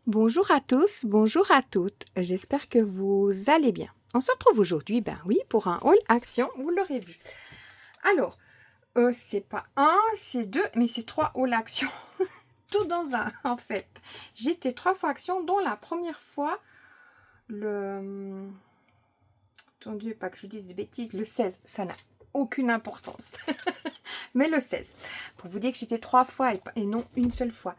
Bonjour à tous, bonjour à toutes. J'espère que vous allez bien. On se retrouve aujourd'hui, ben oui, pour un haul action, vous l'aurez vu. Alors, c'est pas un, c'est deux, mais c'est trois haul action. Tout dans un, en fait. J'étais 3 fois action, dont la première fois, le... Attendez, pas que je dise des bêtises, le 16, ça n'a aucune importance. Mais le 16, pour vous dire que j'étais 3 fois et non une seule fois.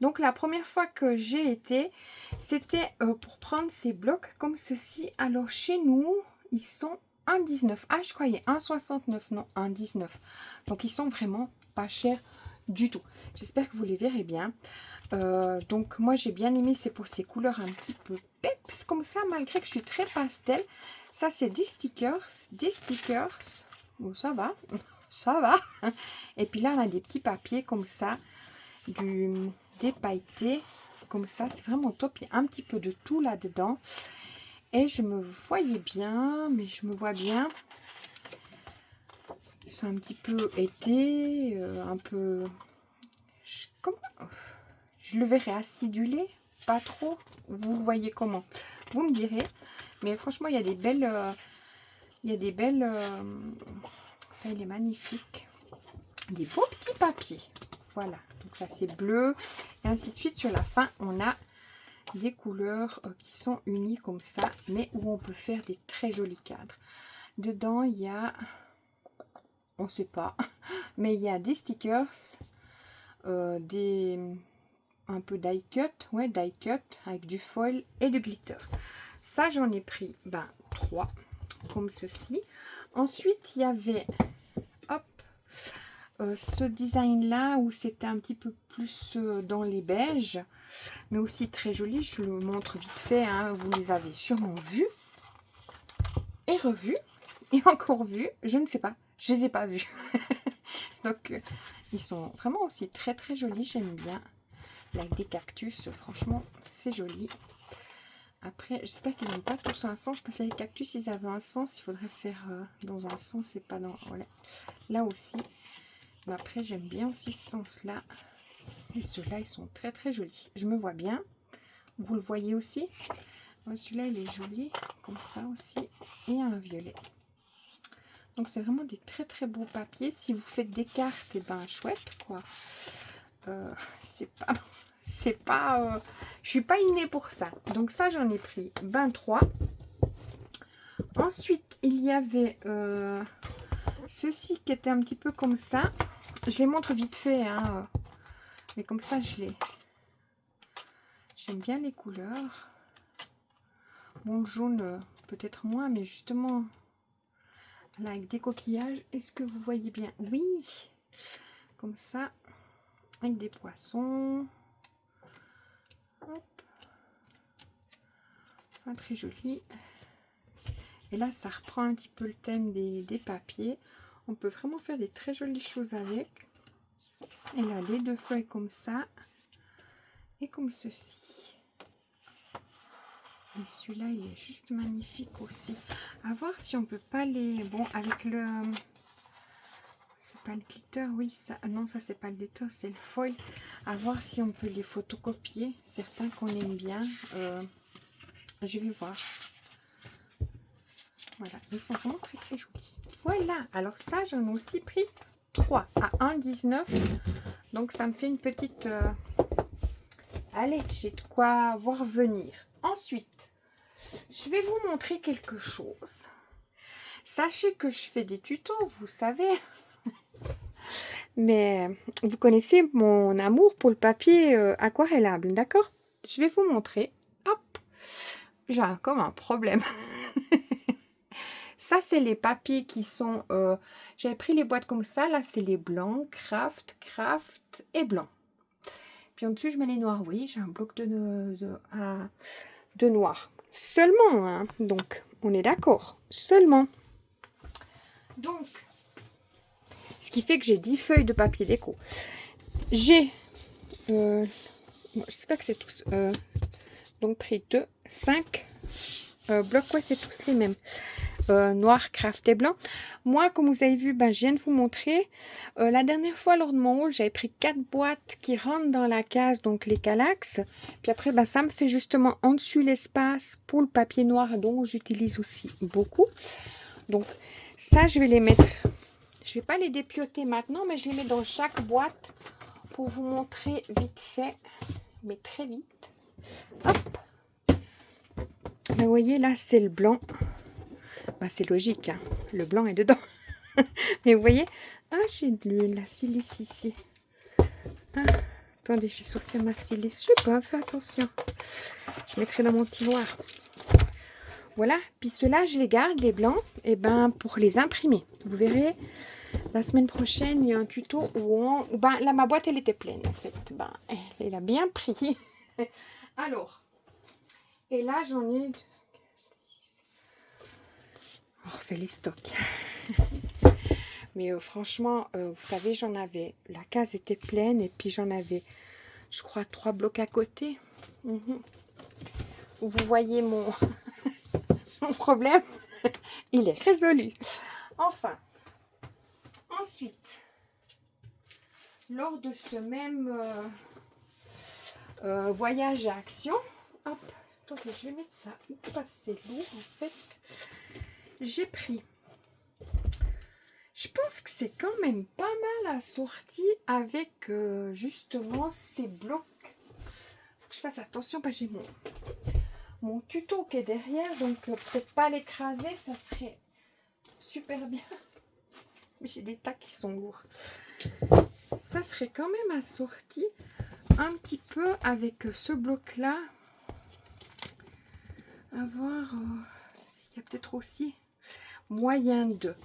Donc la première fois que j'ai été, c'était pour prendre ces blocs comme ceci. Alors chez nous, ils sont 1,19. Ah, je croyais 1,69. Non, 1,19. Donc ils sont vraiment pas chers du tout. J'espère que vous les verrez bien. Donc moi j'ai bien aimé, c'est pour ces couleurs un petit peu peps comme ça, malgré que je suis très pastel. Ça c'est des stickers. Bon, ça va, ça va. Et puis là on a des petits papiers comme ça, des pailletés comme ça, c'est vraiment top. Il y a un petit peu de tout là dedans et je me voyais bien, mais je me vois bien, c'est un petit peu été, un peu comment je le verrai acidulé, pas trop, vous le voyez comment, vous me direz. Mais franchement il y a des belles ça il est magnifique, des beaux petits papiers. Voilà, donc ça c'est bleu et ainsi de suite. Sur la fin on a des couleurs qui sont unies comme ça, mais où on peut faire des très jolis cadres. Dedans il y a, on sait pas, mais il y a des stickers, un peu die cut, ouais, die cut avec du foil et du glitter. Ça j'en ai pris 3 comme ceci. Ensuite il y avait, hop, ce design là où c'était un petit peu plus dans les beiges, mais aussi très joli. Je le montre vite fait, hein, vous les avez sûrement vus et revus et encore vus, je ne sais pas, je les ai pas vus. Donc ils sont vraiment aussi très très jolis, j'aime bien. Avec des cactus, franchement c'est joli. Après j'espère qu'ils n'ont pas tous un sens, parce que les cactus ils avaient un sens, il faudrait faire dans un sens et pas dans, voilà. Là aussi, mais après j'aime bien aussi ce sens là. Et ceux-là ils sont très très jolis, je me vois bien, vous le voyez aussi. Celui-là il est joli comme ça aussi, et un violet. Donc c'est vraiment des très très beaux papiers. Si vous faites des cartes, et ben chouette quoi. C'est pas je suis pas innée pour ça. Donc ça j'en ai pris 3. Ensuite il y avait ceci qui était un petit peu comme ça. Je les montre vite fait, hein, mais comme ça j'aime bien les couleurs. Bon, le jaune peut-être moins, mais justement là avec des coquillages, est-ce que vous voyez bien? Oui, comme ça, avec des poissons. Hop. Enfin, très joli. Et là ça reprend un petit peu le thème des papiers. On peut vraiment faire des très jolies choses avec. Et là les deux feuilles comme ça et comme ceci. Et celui-là il est juste magnifique aussi. À voir si on peut pas les, bon, avec le, c'est pas le glitter, oui, ça, non, ça c'est pas le glitter, c'est le foil. À voir si on peut les photocopier, certains qu'on aime bien. Je vais voir. Voilà, ils sont vraiment très très jolis. Voilà, alors ça j'en ai aussi pris 3 à 1,19. Donc ça me fait une petite, allez, j'ai de quoi voir venir. Ensuite, je vais vous montrer quelque chose. Sachez que je fais des tutos, vous savez. Mais vous connaissez mon amour pour le papier aquarellable, d'accord? Je vais vous montrer. Hop, j'ai comme un problème. Ça, c'est les papiers qui sont... j'avais pris les boîtes comme ça. Là, c'est les blancs, craft et blanc. Puis en dessus, je mets les noirs. Oui, j'ai un bloc de noir. Seulement, hein. Donc, on est d'accord. Seulement. Donc, ce qui fait que j'ai 10 feuilles de papier déco. J'ai... j'espère que c'est tous... donc, pris 2, 5 blocs. Ouais, c'est tous les mêmes. noir crafté blanc. Moi, comme vous avez vu, ben, je viens de vous montrer. La dernière fois, lors de mon haul, j'avais pris 4 boîtes qui rentrent dans la case, donc les Kallax. Puis après, ben, ça me fait justement en dessus l'espace pour le papier noir, dont j'utilise aussi beaucoup. Donc ça, je vais les mettre. Je vais pas les dépioter maintenant, mais je les mets dans chaque boîte pour vous montrer vite fait, mais très vite. Hop. Ben, vous voyez, là, c'est le blanc. Ben, c'est logique, hein. Le blanc est dedans. Mais vous voyez, ah, j'ai de la silice ici. Ah, attendez, je vais sortir ma silice. Je sais pas, fais attention. Je mettrai dans mon tiroir. Voilà, puis ceux-là, je les garde, les blancs, et ben pour les imprimer. Vous verrez, la semaine prochaine, il y a un tuto où ben, là, ma boîte, elle était pleine, en fait. Ben, elle a bien pris. Alors, et là, j'en ai... On refait les stocks. Mais franchement, vous savez, j'en avais... La case était pleine, et puis j'en avais, je crois, 3 blocs à côté. Vous voyez mon... mon problème, il est résolu. Enfin, ensuite, lors de ce même voyage à Action, hop, attendez, je vais mettre ça parce que c'est lourd en fait. J'ai pris, je pense que c'est quand même pas mal assorti avec justement ces blocs. Faut que je fasse attention parce que j'ai mon tuto qui est derrière, donc peut-être pas l'écraser, ça serait super bien. Mais j'ai des tas qui sont lourds. Ça serait quand même assorti un petit peu avec ce bloc là. À voir s'il y a peut-être aussi moyen de.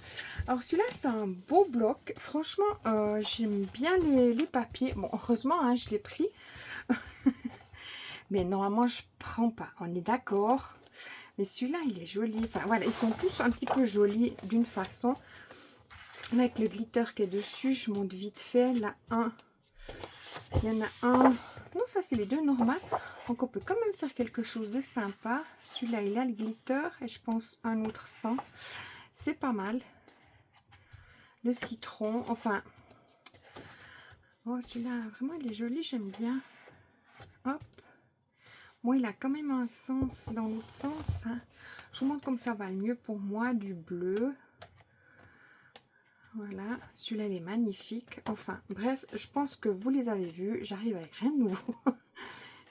Alors celui-là c'est un beau bloc. Franchement j'aime bien les papiers. Bon heureusement hein, je l'ai pris. Mais normalement je prends pas. On est d'accord. Mais celui-là il est joli. Enfin voilà, ils sont tous un petit peu jolis d'une façon. Là, avec le glitter qui est dessus, je monte vite fait. Là, il y en a un. Non, ça, c'est les deux normales. Donc, on peut quand même faire quelque chose de sympa. Celui-là, il a le glitter. Et je pense un autre sans. C'est pas mal. Le citron. Enfin. Oh, celui-là, vraiment, il est joli. J'aime bien. Hop. Moi, il a quand même un sens dans l'autre sens. Hein. Je vous montre comme ça va le mieux pour moi. Du bleu. Voilà, celui-là il est magnifique. Enfin, bref, je pense que vous les avez vus. J'arrive avec rien de nouveau.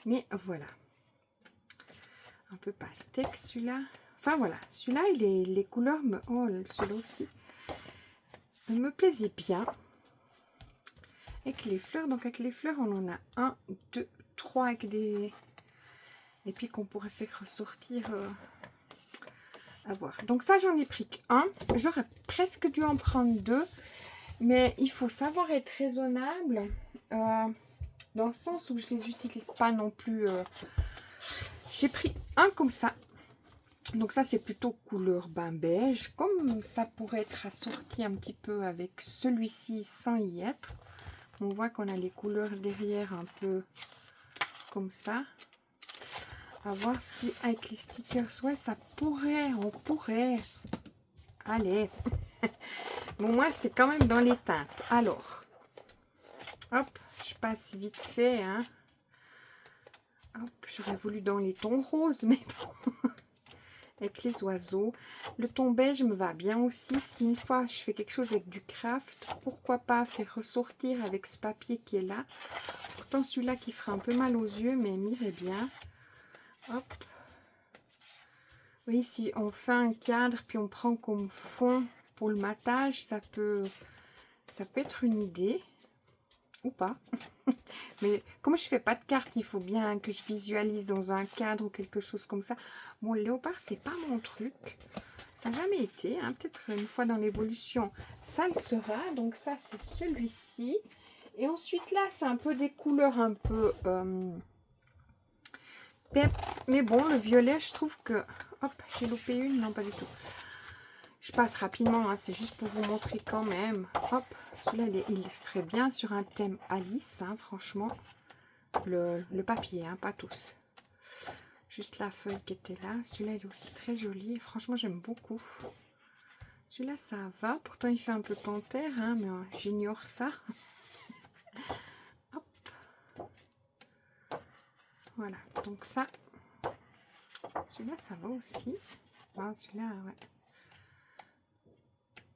Mais voilà. Un peu pastèque celui-là. Enfin voilà, celui-là, les couleurs me... Oh, celui-là aussi. Me plaisait bien. Avec les fleurs, donc avec les fleurs, on en a 1, 2, 3 avec des... Et puis qu'on pourrait faire ressortir... à voir. Donc ça, j'en ai pris qu'un. J'aurais presque dû en prendre 2. Mais il faut savoir être raisonnable. Dans le sens où je les utilise pas non plus. J'ai pris un comme ça. Donc ça, c'est plutôt couleur bain beige. Comme ça pourrait être assorti un petit peu avec celui-ci sans y être. On voit qu'on a les couleurs derrière un peu comme ça. À voir si avec les stickers, ouais, ça pourrait, on pourrait. Allez. Bon, moi, c'est quand même dans les teintes. Alors, hop, je passe vite fait, hein. Hop, j'aurais voulu dans les tons roses, mais bon. Avec les oiseaux. Le ton beige me va bien aussi. Si une fois je fais quelque chose avec du craft, pourquoi pas faire ressortir avec ce papier qui est là. Pourtant, celui-là qui fera un peu mal aux yeux, mais m'irait bien. Hop. Oui, si on fait un cadre, puis on prend comme fond pour le matage, ça peut être une idée. Ou pas. Mais comme je fais pas de carte, il faut bien que je visualise dans un cadre ou quelque chose comme ça. Bon, le léopard, c'est pas mon truc. Ça n'a jamais été. Hein. Peut-être une fois dans l'évolution, ça le sera. Donc ça, c'est celui-ci. Et ensuite, là, c'est un peu des couleurs un peu peps. Mais bon, le violet, je trouve que... Hop, j'ai loupé une. Non, pas du tout. Je passe rapidement, hein, c'est juste pour vous montrer quand même. Hop, celui-là, il se ferait bien sur un thème Alice, hein, franchement. Le papier, hein, pas tous. Juste la feuille qui était là. Celui-là, il est aussi très joli. Franchement, j'aime beaucoup. Celui-là, ça va. Pourtant, il fait un peu panthère, hein, mais j'ignore ça. Hop. Voilà. Donc ça, celui-là, ça va aussi. Ah, celui-là, ouais.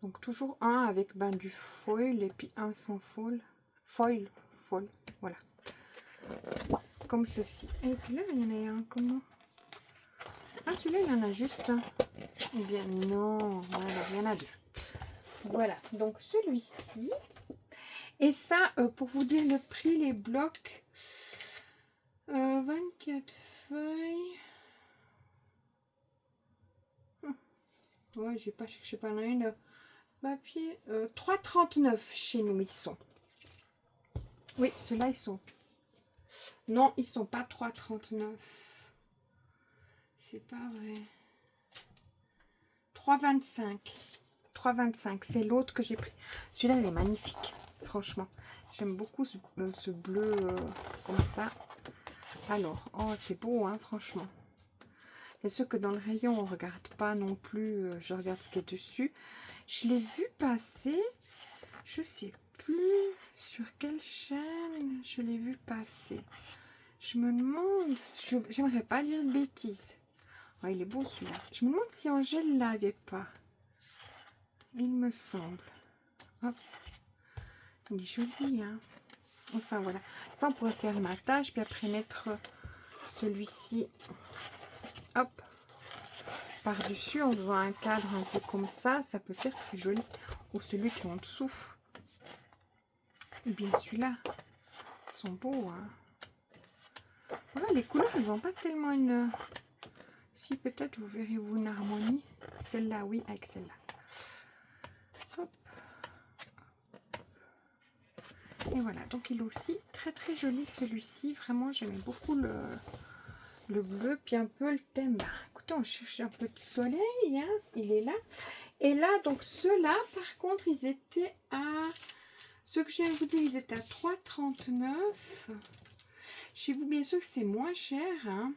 Donc toujours un avec du foil et puis un sans foil. Foil. Voilà. Comme ceci. Et puis là, il y en a un. Comment? Ah, celui-là, il y en a juste un. Eh bien, non. Voilà, il y en a deux. Voilà. Donc, celui-ci. Et ça, pour vous dire le prix, les blocs. 24 feuilles. Ouais, j'ai pas cherché pas loin. Le papier. 3,39 chez nous, ils sont. Oui, ceux-là, ils sont. Non, ils sont pas 3,39. C'est pas vrai. 3,25. 3,25. C'est l'autre que j'ai pris. Celui-là, il est magnifique. Franchement. J'aime beaucoup ce bleu comme ça. Alors, oh, c'est beau, hein, franchement. Et ceux que dans le rayon, on regarde pas non plus. Je regarde ce qui est dessus. Je l'ai vu passer. Je sais plus sur quelle chaîne je l'ai vu passer. Je me demande. J'aimerais pas dire de bêtises. Oh, il est beau celui-là. Je me demande si Angèle l'avait pas. Il me semble. Hop. Il est joli, hein. Enfin, voilà. Ça, on pourrait faire ma tâche, puis après mettre celui-ci, hop, par-dessus, en faisant un cadre un peu comme ça. Ça peut faire très joli. Ou celui qui est en dessous. Et bien, celui-là, ils sont beaux, hein. Voilà, les couleurs, ils n'ont pas tellement une... Si, peut-être, vous verrez, vous, une harmonie. Celle-là, oui, avec celle-là. Hop. Et voilà, donc il est aussi très très joli celui-ci. Vraiment, j'aimais beaucoup le bleu, puis un peu le thème. Bah, écoutez, on cherche un peu de soleil, hein, il est là. Et là, donc ceux-là, par contre, ils étaient à... Ceux que je viens de vous dire, ils étaient à 3,39. Chez vous, bien sûr que c'est moins cher. Hein.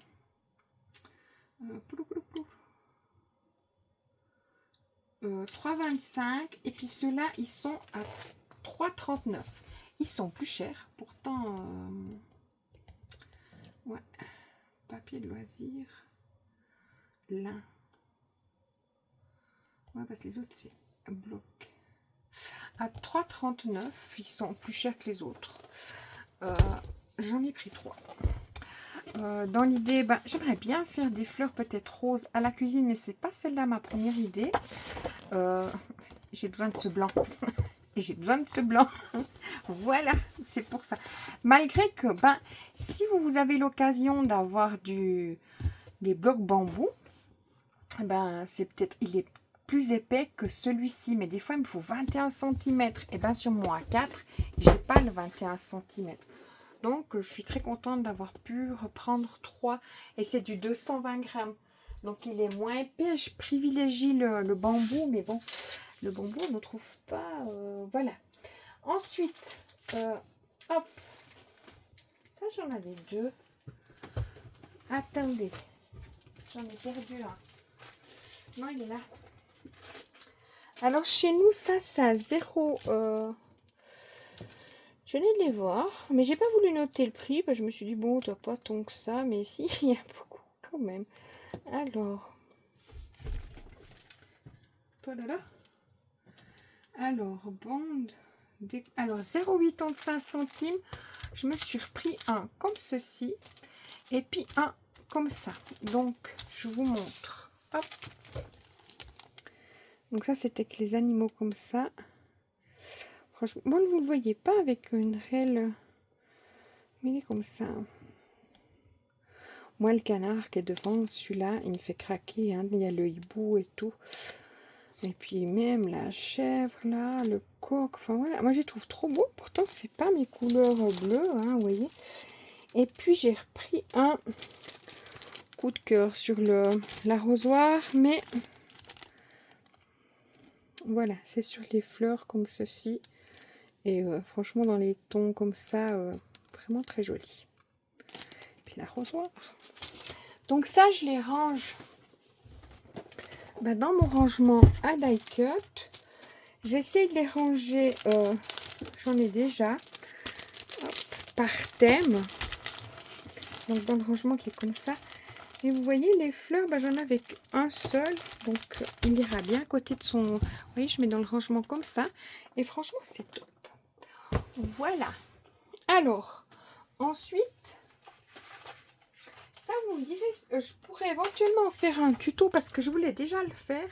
3,25. Et puis ceux-là, ils sont à 3,39. Ils sont plus chers. Pourtant, ouais. Papier de loisir. Lin. Ouais, parce que les autres, c'est un bloc. À 3,39, ils sont plus chers que les autres. J'en ai pris 3. Dans l'idée, j'aimerais bien faire des fleurs peut-être roses à la cuisine, mais c'est pas celle-là ma première idée. J'ai besoin de ce blanc. J'ai besoin de ce blanc. Voilà, c'est pour ça. Malgré que, si vous avez l'occasion d'avoir des blocs bambou, c'est peut-être, il est plus épais que celui-ci, mais des fois il me faut 21 cm. Et bien sur mon A4, j'ai pas le 21 cm. Donc je suis très contente d'avoir pu reprendre 3 et c'est du 220 grammes. Donc il est moins épais. Je privilégie le bambou, mais bon, le bambou on ne trouve pas. Voilà. Ensuite, hop, ça j'en avais 2. Attendez, j'en ai perdu un. Non, il est là. Alors chez nous, ça a 0. Je venais de les voir, mais j'ai pas voulu noter le prix. Je me suis dit, bon, t'as pas tant que ça, mais si, il y a beaucoup quand même. Alors, bande. Alors, 0,85 centimes. Je me suis repris un comme ceci. Et puis un comme ça. Donc, je vous montre. Hop. Donc ça, c'était que les animaux comme ça. Franchement, bon, vous ne le voyez pas avec une réelle... Mais il est comme ça. Moi, le canard qui est devant, celui-là, il me fait craquer. Hein. Il y a le hibou et tout. Et puis même la chèvre, là, le coq. Enfin, voilà. Moi, je les trouve trop beaux. Pourtant, c'est pas mes couleurs bleues, hein, vous voyez. Et puis, j'ai repris un coup de cœur sur l'arrosoir. Mais voilà, c'est sur les fleurs comme ceci. Et franchement, dans les tons comme ça, vraiment très joli. Puis l'arrosoir. Donc ça, je les range dans mon rangement à die cut. J'essaie de les ranger, j'en ai déjà, hop, par thème. Donc dans le rangement qui est comme ça. Et vous voyez les fleurs, j'en avais qu'un seul. Donc il ira bien à côté de son... Vous voyez, je mets dans le rangement comme ça. Et franchement, c'est top. Voilà. Alors, ensuite, ça vous me direz, je pourrais éventuellement faire un tuto parce que je voulais déjà le faire.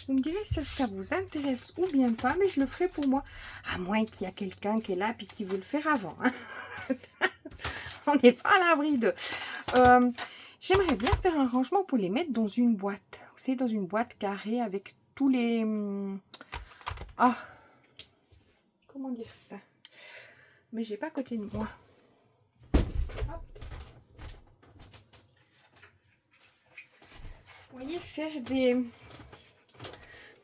Vous me direz si ça vous intéresse ou bien pas, mais je le ferai pour moi. À moins qu'il y a quelqu'un qui est là et qui veut le faire avant. Hein. On n'est pas à l'abri de... J'aimerais bien faire un rangement pour les mettre dans une boîte. Vous savez, dans une boîte carrée avec tous les... Ah, comment dire ça? Mais j'ai pas à côté de moi. Hop. Vous voyez, faire des...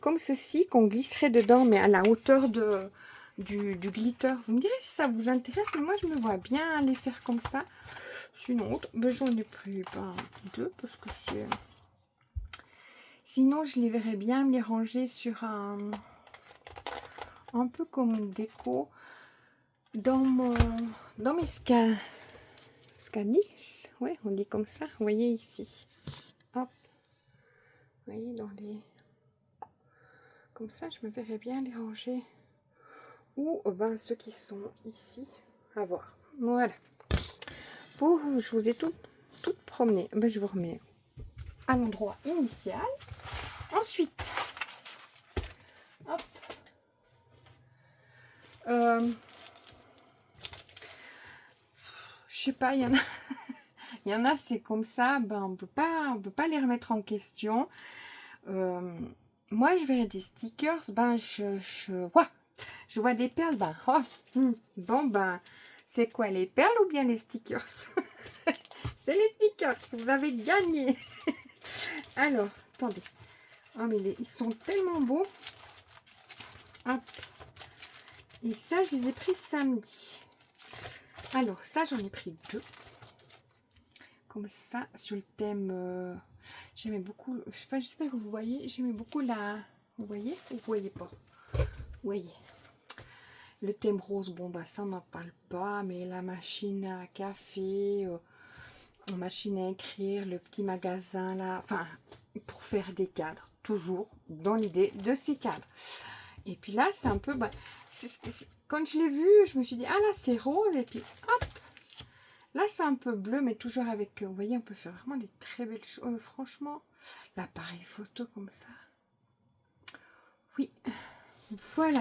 Comme ceci, qu'on glisserait dedans, mais à la hauteur du glitter. Vous me direz si ça vous intéresse, mais moi je me vois bien les faire comme ça. Sinon, j'en ai pris deux parce que c'est... Sinon, je les verrais bien me les ranger sur un peu comme une déco dans mes scanis. Ouais, on dit comme ça. Vous voyez ici. Hop. Vous voyez dans les... Comme ça, je me verrais bien les ranger. Ou ceux qui sont ici. À voir. Voilà. Je vous ai toutes promenées. Je vous remets à l'endroit initial. Ensuite, hop. Je sais pas, il y en a. Il y en a, c'est comme ça, on peut pas les remettre en question. Moi, je verrais des stickers, je vois des perles, c'est quoi, les perles ou bien les stickers? C'est les stickers, vous avez gagné. Alors, attendez. Oh, mais ils sont tellement beaux. Hop. Et ça, je les ai pris samedi. Alors, ça, j'en ai pris deux. Comme ça, sur le thème... j'aimais beaucoup... j'espère que vous voyez. J'aimais beaucoup la... Vous voyez ou vous voyez pas? Vous voyez. Le thème rose, ça, on n'en parle pas. Mais la machine à café... la machine à écrire, le petit magasin, là... Enfin, pour faire des cadres. Toujours dans l'idée de ces cadres. Et puis là, c'est un peu... quand je l'ai vu, je me suis dit, ah là, c'est rose. Et puis, hop. Là, c'est un peu bleu, mais toujours avec... vous voyez, on peut faire vraiment des très belles choses. Franchement, l'appareil photo comme ça. Oui, voilà.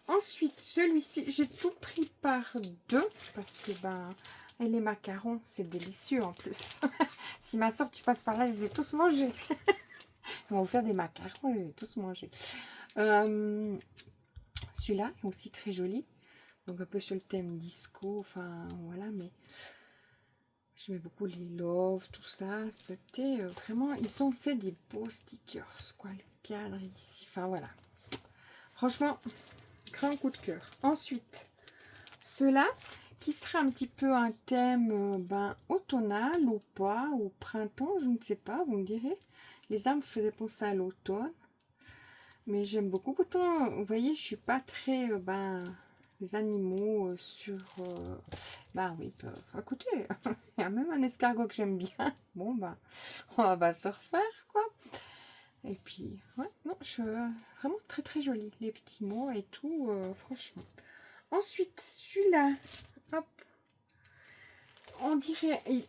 Ensuite, celui-ci, j'ai tout pris par deux. Parce que, et les macarons, c'est délicieux en plus. Si ma soeur, tu passes par là, je les ai tous mangés. On va vous faire des macarons, je les ai tous mangés. Celui-là est aussi très joli. Donc, un peu sur le thème disco. Enfin, voilà, mais... J'aimais beaucoup les love, tout ça. C'était vraiment... Ils ont fait des beaux stickers, quoi. Le cadre ici. Enfin, voilà. Franchement, grand coup de cœur. Ensuite, ceux-là, qui sera un petit peu un thème automnal ou pas, ou printemps, je ne sais pas, vous me direz. Les arbres faisaient penser à l'automne. Mais j'aime beaucoup. Pourtant, vous voyez, je suis pas très... les animaux sur... oui, écoutez, il y a même un escargot que j'aime bien. Bon, on va se refaire, quoi. Et puis, ouais, non, vraiment très, très joli. Les petits mots et tout, franchement. Ensuite, celui-là, hop. On dirait, il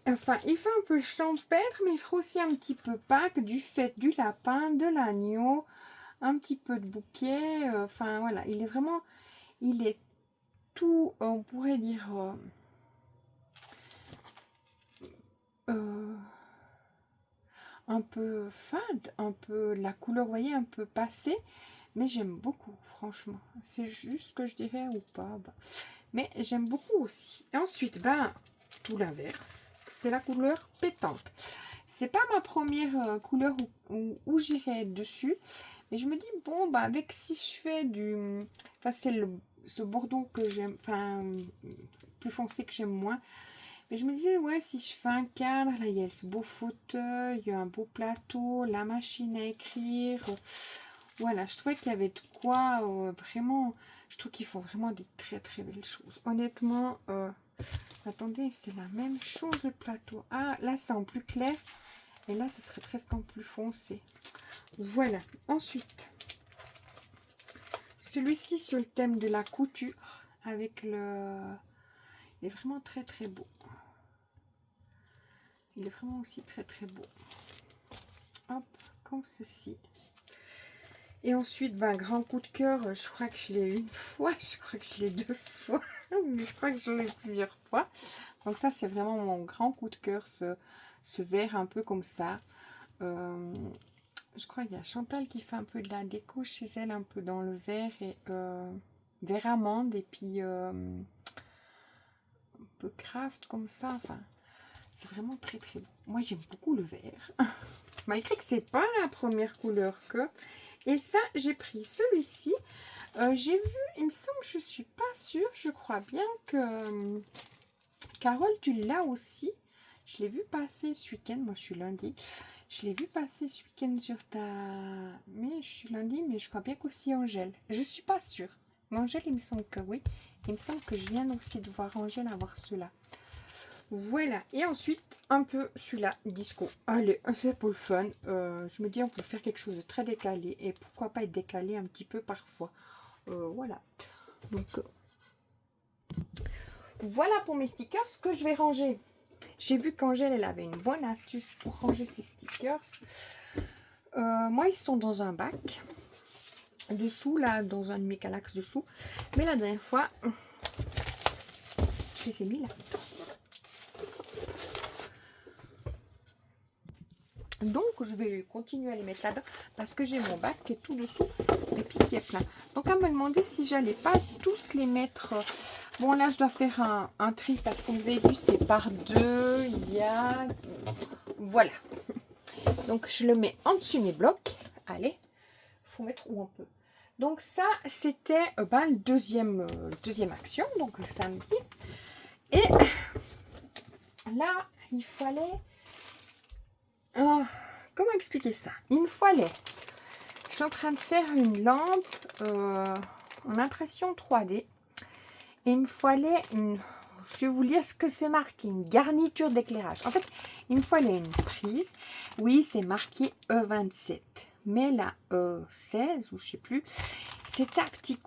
fait un peu champêtre, mais il fera aussi un petit peu Pâques, du fait du lapin, de l'agneau, un petit peu de bouquet. Voilà, il est tout, on pourrait dire, un peu fade, un peu la couleur, vous voyez, un peu passée, mais j'aime beaucoup, franchement. C'est juste ce que je dirais ou pas, mais j'aime beaucoup aussi. Et ensuite, tout l'inverse, c'est la couleur pétante. C'est pas ma première couleur où j'irai dessus, mais je me dis, avec si je fais du... c'est ce bordeaux que j'aime, plus foncé que j'aime moins. Et je me disais, ouais, si je fais un cadre, là, il y a ce beau fauteuil, il y a un beau plateau, la machine à écrire. Voilà, je trouvais qu'il y avait de quoi vraiment... Je trouve qu'ils font vraiment des très très belles choses. Honnêtement, attendez, c'est la même chose le plateau. Ah, là, c'est en plus clair. Et là, ce serait presque en plus foncé. Voilà. Ensuite, celui-ci sur le thème de la couture. Avec le... Il est vraiment très très beau. Il est vraiment aussi très très beau. Hop, comme ceci. Et ensuite, ben, grand coup de cœur, je crois que je l'ai une fois, je crois que je l'ai deux fois, mais je crois que je l'ai plusieurs fois. Donc ça, c'est vraiment mon grand coup de cœur, ce verre un peu comme ça. Je crois qu'il y a Chantal qui fait un peu de la déco chez elle, un peu dans le verre, et verre amande, et puis un peu craft comme ça. Enfin, c'est vraiment très très beau. Moi, j'aime beaucoup le vert, malgré que c'est pas la première couleur que... Et ça, j'ai pris celui-ci. J'ai vu, il me semble, je suis pas sûre, je crois bien que Carole, tu l'as aussi. Je l'ai vu passer ce week-end, moi je suis lundi. Je l'ai vu passer ce week-end sur ta... Mais je suis lundi, mais je crois bien qu'aussi Angèle. Je suis pas sûre. Mais Angèle, il me semble que oui. Il me semble que je viens aussi de voir Angèle avoir cela. Voilà, et ensuite, un peu celui-là, disco. Allez, c'est pour le fun. Je me dis, on peut faire quelque chose de très décalé. Et pourquoi pas être décalé un petit peu parfois. Voilà. Donc, voilà pour mes stickers que je vais ranger. J'ai vu qu'Angèle, elle avait une bonne astuce pour ranger ses stickers. Moi, ils sont dans un bac. Dessous, là, dans un de mes calax dessous. Mais la dernière fois, je les ai mis là. Donc, je vais continuer à les mettre là-dedans parce que j'ai mon bac qui est tout dessous et puis qui est plein. Donc, à me demander si j'allais pas tous les mettre. Bon, là, je dois faire un tri parce que vous avez vu, c'est par deux. Il y a... Voilà. Donc, je le mets en dessus mes blocs. Allez, faut mettre où on peut. Donc, ça, c'était le deuxième action, donc samedi. Et là, il fallait... comment expliquer ça? Il me fallait... Je suis en train de faire une lampe en impression 3D. Et il me fallait une... Je vais vous lire ce que c'est marqué. Une garniture d'éclairage. En fait, il me fallait une prise. Oui, c'est marqué E27. Mais la E16, ou je sais plus, c'est à petit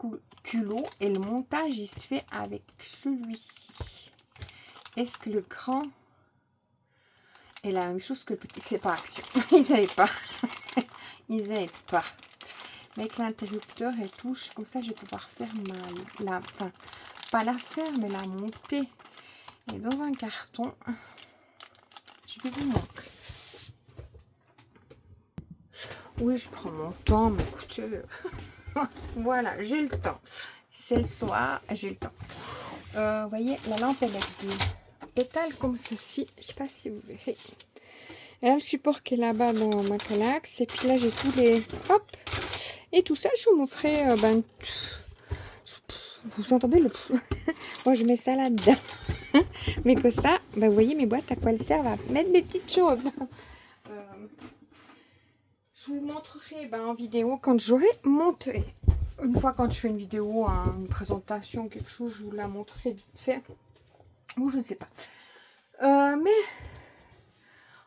culot. Et le montage, il se fait avec celui-ci. Est-ce que le grand est la même chose que le petit? C'est pas Action. Ils savaient pas. Ils savaient pas. Avec l'interrupteur et tout, comme ça je vais pouvoir faire enfin, pas la faire, mais la monter. Et dans un carton, je vais vous montrer. Oui, je prends mon temps, mais écoutez, voilà, j'ai le temps. C'est le soir, j'ai le temps. Vous voyez, la lampe, elle a des pétales comme ceci. Je sais pas si vous verrez. Et là, le support qui est là-bas dans ma calax. Et puis là, j'ai tous les... Hop. Et tout ça, je vous montrerai... vous entendez le... Moi, je mets ça là-dedans. Mais que ça, vous voyez mes boîtes, à quoi elles servent à mettre des petites choses. Je vous montrerai en vidéo quand j'aurai monté. Une fois quand je fais une vidéo, une présentation, quelque chose, je vous la montrerai vite fait. Ou je ne sais pas. Mais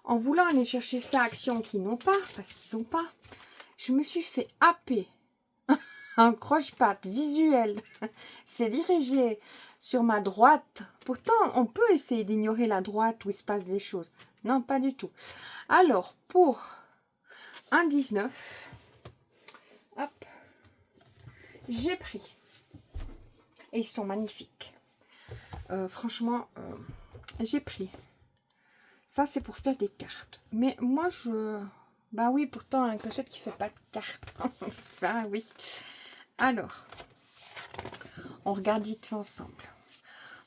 en voulant aller chercher ça à Action qui n'ont pas, parce qu'ils n'ont pas, je me suis fait happer un croche-patte visuel. C'est dirigé sur ma droite. Pourtant, on peut essayer d'ignorer la droite où il se passe des choses. Non, pas du tout. Alors, pour 1,19, hop, j'ai pris. Et ils sont magnifiques. Franchement, j'ai pris. Ça, c'est pour faire des cartes. Mais moi, bah oui, pourtant, un clochette qui fait pas de cartes. Enfin, oui. Alors, on regarde vite fait ensemble.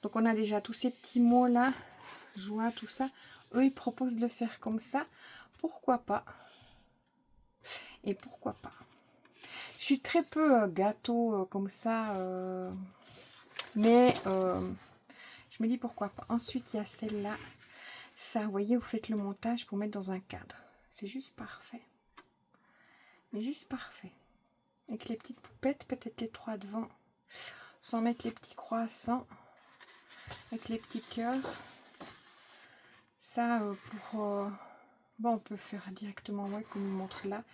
Donc, on a déjà tous ces petits mots-là. Joie, tout ça. Eux, ils proposent de le faire comme ça. Pourquoi pas? Et pourquoi pas? Je suis très peu gâteau comme ça. Mais je Je me dis pourquoi pas. Ensuite, il y a celle-là. Ça, vous voyez, vous faites le montage pour mettre dans un cadre. C'est juste parfait. Mais juste parfait. Avec les petites poupettes, peut-être les 3 devant. Sans mettre les petits croissants. Avec les petits cœurs. Ça, bon, on peut faire directement, ouais, comme il montre là.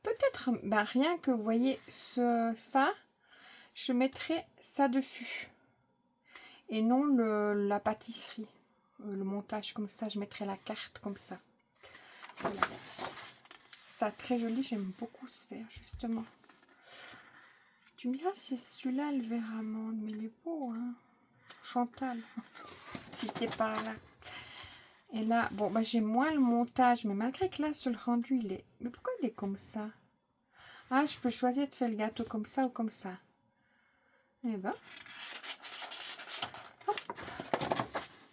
Peut-être, ben, rien que, vous voyez, ça, je mettrai ça dessus. Et non la pâtisserie. Le montage comme ça, je mettrai la carte comme ça. Voilà. Ça, très joli, j'aime beaucoup ce vert, justement. Tu me diras, c'est celui-là, le vert amande, mais il est beau, hein. Chantal, si t'es par là. Et là, bon, bah, j'ai moins le montage, mais malgré que là, sur le rendu, il est... Mais pourquoi il est comme ça? Ah, je peux choisir de faire le gâteau comme ça ou comme ça. Eh ben. Hop.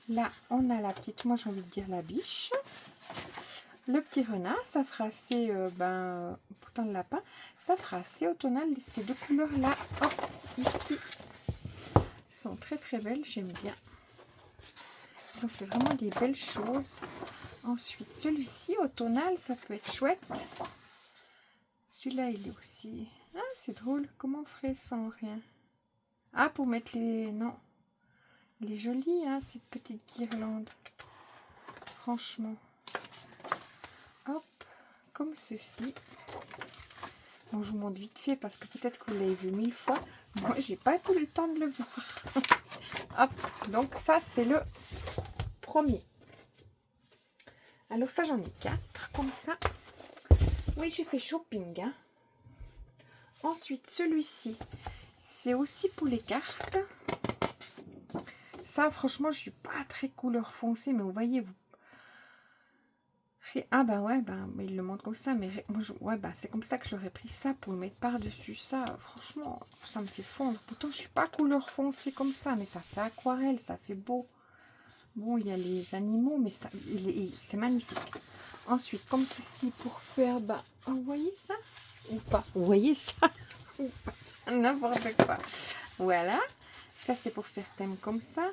Là, on a la petite, moi j'ai envie de dire la biche. Le petit renard, ça fera assez, pourtant le lapin, ça fera assez automnal, ces deux couleurs-là. Hop, ici, sont très très belles, j'aime bien. Ils ont fait vraiment des belles choses. Ensuite, celui-ci, automnal, ça peut être chouette. Celui-là, il est aussi... Ah, c'est drôle. Comment on ferait sans rien? Ah, pour mettre les... Non. Elle est jolie, hein, cette petite guirlande. Franchement. Hop. Comme ceci. Bon, je vous montre vite fait parce que peut-être que vous l'avez vu 1000 fois. Moi, j'ai pas eu le temps de le voir. Hop. Donc, ça, c'est le premier. Alors, ça, j'en ai 4 comme ça. Oui, j'ai fait shopping, hein. Ensuite, celui-ci, c'est aussi pour les cartes. Ça, franchement, je suis pas très couleur foncée, mais vous voyez, vous... Ah, bah ouais, bah, il le montre comme ça, mais moi, ouais, bah, c'est comme ça que j'aurais pris ça pour le mettre par-dessus ça. Franchement, ça me fait fondre. Pourtant, je suis pas couleur foncée comme ça, mais ça fait aquarelle, ça fait beau. Bon, il y a les animaux, mais ça, c'est magnifique. Ensuite, comme ceci, pour faire, bah, vous voyez ça? Ou pas? Vous voyez ça? Ou pas? N'importe quoi. Voilà. Ça, c'est pour faire thème comme ça.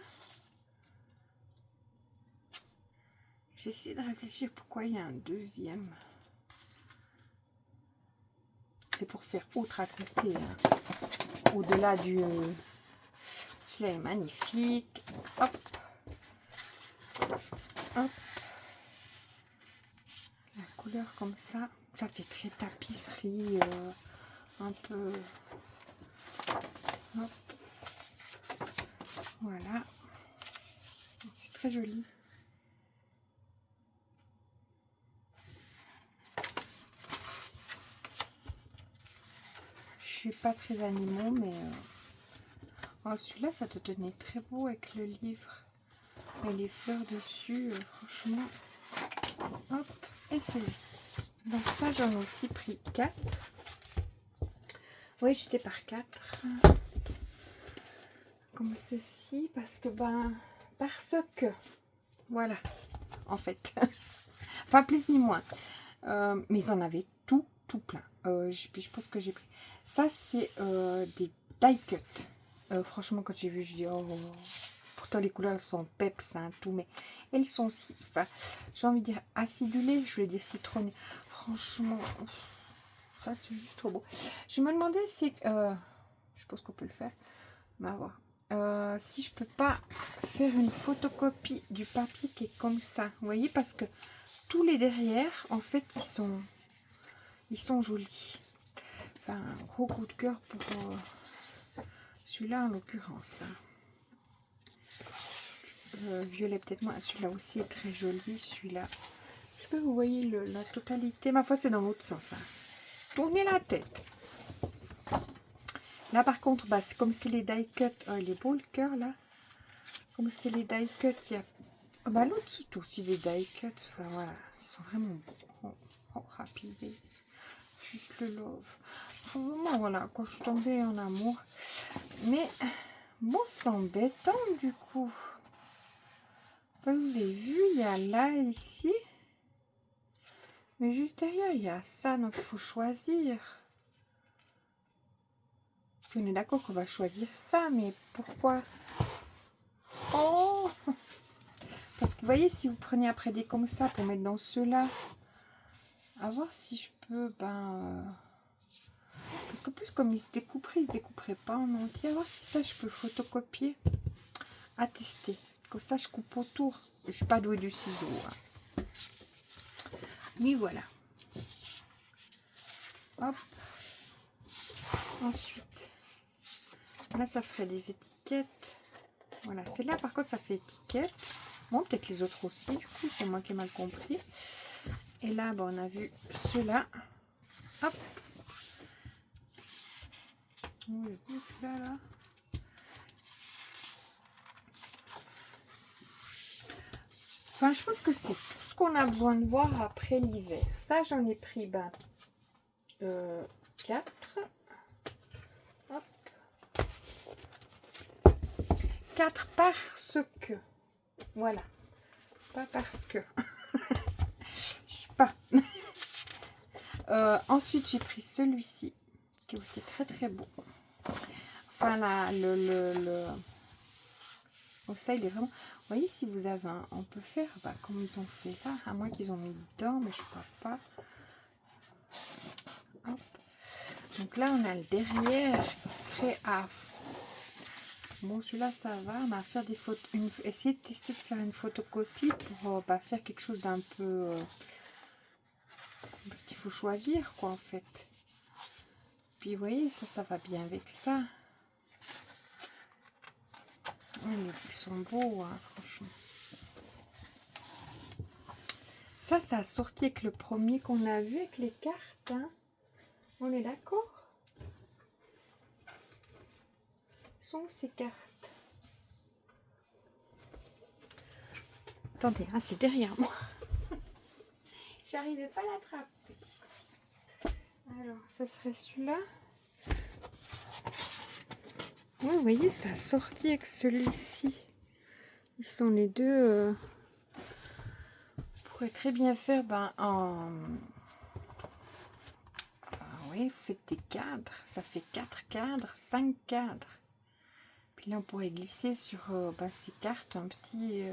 J'essaie de réfléchir pourquoi il y a un deuxième. C'est pour faire autre à côté. Hein. Au-delà du... Celui-là est magnifique. Hop. Hop. La couleur comme ça. Ça fait très tapisserie. Un peu... Hop. Voilà. C'est très joli. Je suis pas très animaux, mais oh, celui-là, ça te tenait très beau avec le livre et les fleurs dessus, franchement. Hop, et celui-ci. Donc ça, j'en ai aussi pris 4. Oui, j'étais par 4. Comme ceci, parce que, voilà, en fait. Pas plus ni moins. Mais ils en avaient tout plein. Je pense que j'ai pris. Ça, c'est des die cut. Franchement, quand j'ai vu, je dis oh. Pourtant, les couleurs elles sont peps, hein, tout, mais elles sont si. Enfin, j'ai envie de dire acidulées, je voulais dire citronnées. Franchement, ça, c'est juste trop beau. Je me demandais, c'est. Je pense qu'on peut le faire. On va voir. Si je peux pas faire une photocopie du papier qui est comme ça. Vous voyez, parce que tous les derrière, en fait, ils sont jolis. Enfin, un gros coup de cœur pour celui-là en l'occurrence. Violet peut-être moins. Celui-là aussi est très joli. Celui-là. Je sais pas, vous voyez la totalité. Ma foi, c'est dans l'autre sens. Hein. Tournez la tête. Là, par contre, bah, c'est comme c'est les die cut. Oh, il est beau le cœur là. Comme c'est les die cut, il y a. Oh, bah, l'autre, c'est aussi des die cut. Enfin, voilà. Ils sont vraiment beaux. Oh, rapide. Juste le love. Vraiment, voilà, quand je suis tombée en amour. Mais, bon, c'est embêtant, du coup. Vous avez vu, il y a là, ici. Mais juste derrière, il y a ça, donc il faut choisir. On est d'accord qu'on va choisir ça, mais pourquoi? Oh! Parce que vous voyez, si vous prenez après des comme ça pour mettre dans ceux-là, à voir si je peux, parce qu'en plus, comme ils se découperaient pas en entier. À voir si ça, je peux photocopier. À tester. Comme ça, je coupe autour. Je suis pas douée du ciseau. Hein. Mais voilà. Hop. Ensuite, là, ça ferait des étiquettes. Voilà. Celle-là, par contre, ça fait étiquette. Bon, peut-être les autres aussi. Du coup, c'est moi qui ai mal compris. Et là, on a vu ceux-là. Hop. Là. Enfin, je pense que c'est tout ce qu'on a besoin de voir après l'hiver. Ça, j'en ai pris 4. Hop. 4 parce que. Voilà. Pas parce que. Je sais pas. Ensuite, j'ai pris celui-ci, qui est aussi très très beau. Enfin, là, oh, ça, il est vraiment... Vous voyez, si vous avez un... On peut faire comme ils ont fait là, à moins qu'ils ont mis dedans, mais je crois pas. Hop. Donc là, on a le derrière qui serait à... Bon, celui-là, ça va. On va faire des photos... Essayer de tester de faire une photocopie pour faire quelque chose d'un peu... Parce qu'il faut choisir, quoi, en fait. Puis, vous voyez, ça va bien avec ça. Ils sont beaux, hein, franchement. Ça a sorti avec le premier qu'on a vu, avec les cartes. Hein. On est d'accord? Sont ces cartes? Attendez, hein, c'est derrière moi. J'arrivais pas à l'attraper. Alors, ça serait celui-là. Oui, vous voyez, ça a sorti avec celui-ci. Ils sont les deux... On pourrait très bien faire en... oui, vous faites des cadres. Ça fait 4 cadres, 5 cadres. Puis là, on pourrait glisser sur ces cartes un petit...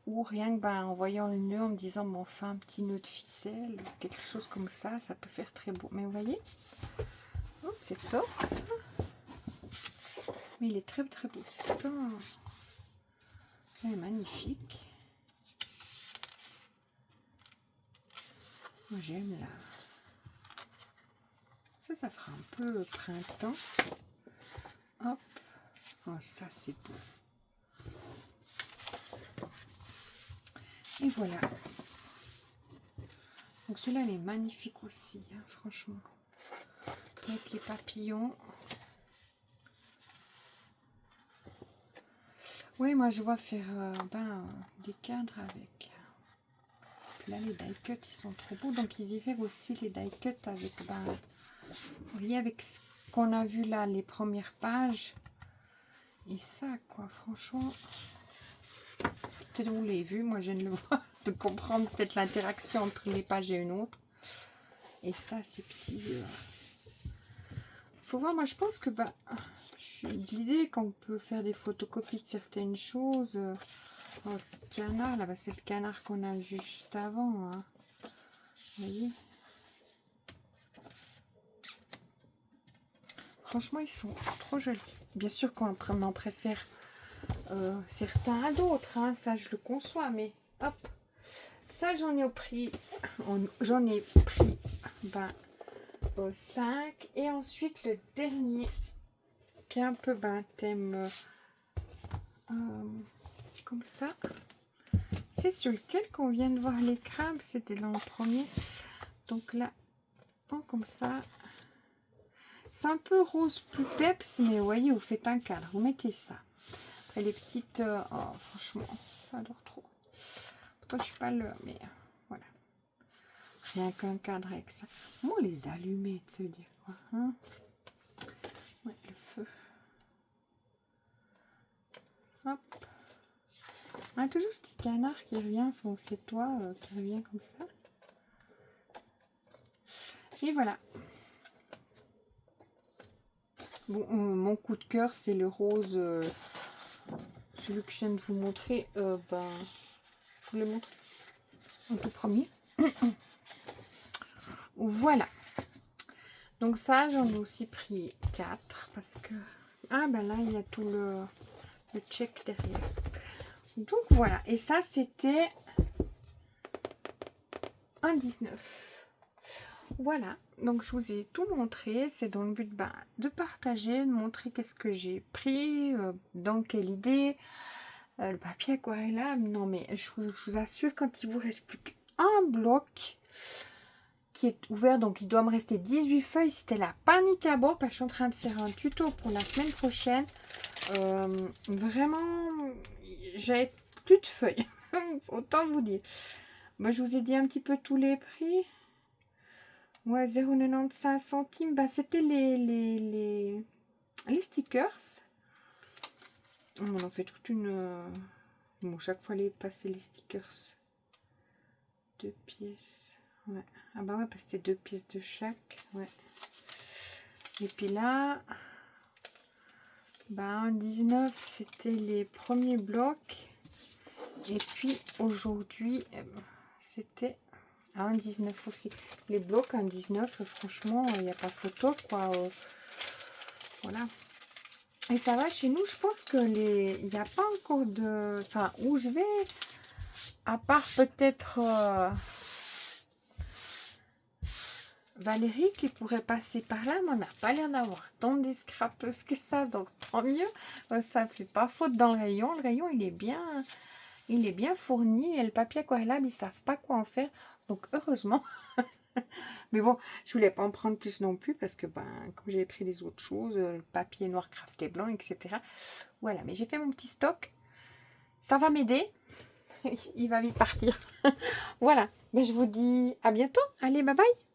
ou rien que en voyant le nœud, en me disant, bon, enfin, un petit nœud de ficelle, quelque chose comme ça, ça peut faire très beau. Mais vous voyez, oh, c'est top, ça. Mais il est très, très beau. Putain. Il est magnifique. Moi, j'aime là. Ça fera un peu printemps. Hop. Oh, ça, c'est beau. Et voilà. Donc celui-là, il est magnifique aussi, hein, franchement. Avec les papillons. Oui, moi, je vois faire des cadres avec. Puis là, les die cuts, ils sont trop beaux. Donc, ils y font aussi les die cuts avec, vous voyez, avec ce qu'on a vu là, les premières pages. Et ça, quoi, franchement... Peut-être vous l'avez vu, moi je viens de le voir, de comprendre peut-être l'interaction entre les pages et une autre. Et ça, ces petits... Faut voir, moi je pense que je suis de l'idée qu'on peut faire des photocopies de certaines choses. Oh, ce canard, là, c'est le canard qu'on a vu juste avant. Hein. Vous voyez? Franchement, ils sont trop jolis. Bien sûr qu'on en préfère certains à d'autres, hein, ça je le conçois, mais hop, ça j'en ai pris 5, et ensuite le dernier qui est un peu thème comme ça, c'est sur lequel qu'on vient de voir les crabes, c'était dans le premier. Donc là, comme ça, c'est un peu rose plus peps, mais vous voyez, vous faites un cadre, vous mettez ça. Après les petites, oh franchement, j'adore trop. Pourtant je suis pas là, mais voilà. Rien qu'un cadre avec ça. Moi, les allumettes, ça veut dire quoi, hein? Ouais, le feu. Hop. On a toujours ce petit canard qui revient. Enfin, c'est toi qui revient comme ça. Et voilà. Bon, mon coup de cœur, c'est le rose. celui que je viens de vous montrer, ben, je vous l'ai montré en tout premier. Voilà. Donc ça, j'en ai aussi pris 4 parce que... Ah ben là, il y a tout le check derrière. Donc voilà. Et ça, c'était un 19. Voilà. Donc je vous ai tout montré. C'est dans le but de partager, de montrer qu'est-ce que j'ai pris, dans quelle idée. Le papier aquarellable, non mais je vous assure, quand il vous reste plus qu'un bloc qui est ouvert, donc il doit me rester 18 feuilles, c'était la panique à bord parce que je suis en train de faire un tuto pour la semaine prochaine. Vraiment, j'avais plus de feuilles, autant vous dire. Moi, je vous ai dit un petit peu tous les prix. Ouais, 0,95 centimes, bah, c'était les stickers. On en fait toute une... Bon, chaque fois, les passer les stickers. 2 pièces. Ouais. Ah bah ouais, parce que c'était 2 pièces de chaque. Ouais. Et puis là, bah, un 19, c'était les premiers blocs. Et puis aujourd'hui, c'était un 19 aussi. Les blocs, un 19, franchement, il n'y a pas photo, quoi. Voilà. Et ça va chez nous, je pense que il n'y a pas encore de... Enfin, où je vais, à part peut-être Valérie qui pourrait passer par là, mais on n'a pas l'air d'avoir tant de scrapeuses que ça, donc tant mieux. Ça ne fait pas faute dans le rayon. Le rayon, il est bien fourni et le papier aquarellable, ils ne savent pas quoi en faire. Donc, heureusement. Mais bon, je voulais pas en prendre plus non plus parce que, ben, comme j'avais pris les autres choses, le papier noir crafté blanc, etc. Voilà, mais j'ai fait mon petit stock. Ça va m'aider. Il va vite partir. Voilà, mais je vous dis à bientôt. Allez, bye bye.